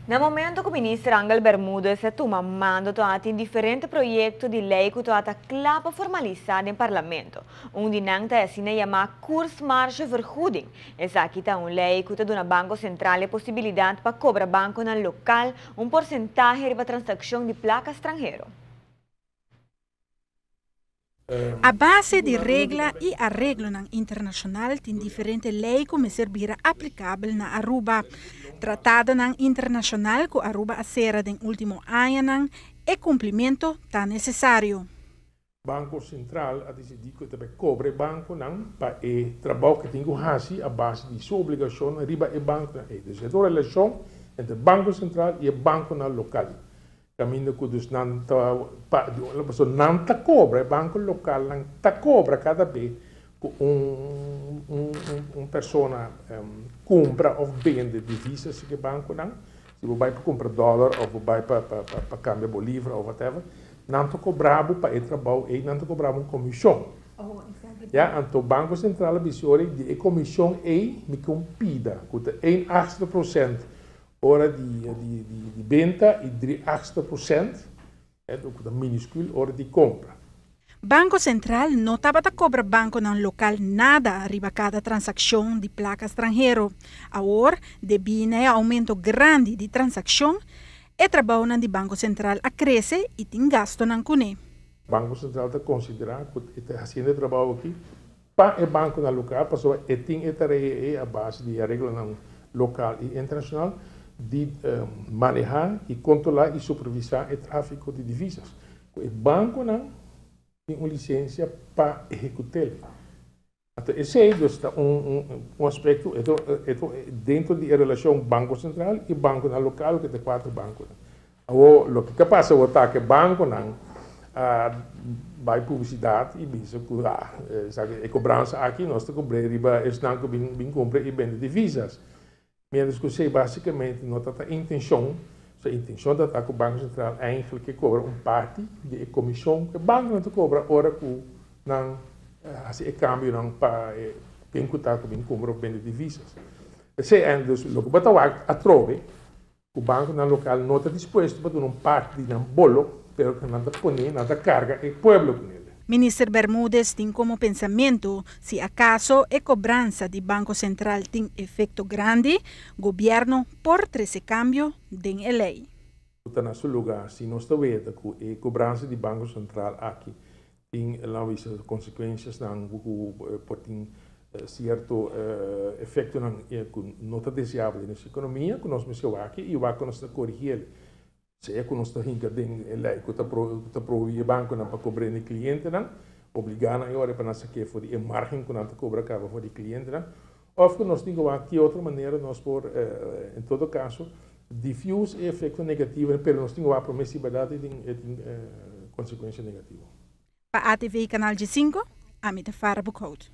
No momento que o ministro Angel Bermúdez se toma mandato em diferentes projetos de lei que está claro formalizado em parlamento. Dinanta é assim chamado Kursmarge Vergoeding. Essa aqui está uma lei que dá ao Banco Central a possibilidade para cobrar banco no local porcentagem da transação de placa estrangeiro. A base de regra e arreglo internacional tem diferentes leis que servirá aplicável na Aruba. Tratado internacional que Aruba acera no último ano e cumprimento está necessário. Banco Central a decidido que também cobre banco para o trabalho que tem que fazer a base de sua obrigação riba e banco. Então, a relação entre o Banco Central e o banco local. Caminho que dus não cobra, o banco local não cobra cada vez que uma pessoa compra ou vende divisas que o banco não, se você vai para comprar dólar ou vai para câmbio bolívar ou whatever, não te cobrava para o trabalho e não te cobrava uma comissão. Então o Banco Central bisogna di comissão e mi compida, que é 1,8% hora de venda e 3,8% é minúsculo hora de compra. Banco Central não estava a cobrar banco no local nada arriba cada transação de placa estrangeiro. Agora, devido ao aumento grande de transação, o trabalho do Banco Central cresce e tem gasto na cune. O Banco Central está considerando que está fazendo trabalho aqui para o banco no local, porque tem a base de regra local e internacional de manejar e controlar e supervisar o tráfico de divisas. O banco não tem uma licença para executar. Então, esse é um aspecto dentro da relação Banco Central e Banco Local, que tem 4 bancos. O que passa é que o banco não vai publicidade e diz que a cobrança aqui, nós cobramos riba, não que compra e vende divisas. Menos que você basicamente não tem a intenção é que o Banco Central eigenlijk cobra parte da comissão que o banco não cobra, ora que não faz câmbio para quem está compra ou vende divisas. Esse é o que a trove, o banco no local não está disposto para dar parte de um bolo, pero que não está pondo, não está carga o povo com ele. Ministro Bermúdez tem como pensamento, se acaso a cobrança do Banco Central tem efeito grande, o governo pode trazer cambio em lei. Está no seu lugar, se nós vemos que a cobrança do Banco Central aqui tem consequências pode ter certo efeito não está desejável na economia, que nós mexemos aqui e vai que nós corrigir. Se é que nós estamos em lei que está proibindo o banco para cobrar o cliente, obrigando a hora para nós que for a margem que nós cobra para o cliente, ou que nós temos aqui outra maneira nós por em todo caso diffuse e efeito negativo, mas nós temos a permissibilidade de consequência negativa. Para a TV Canal G5, Amita Farah Bukout.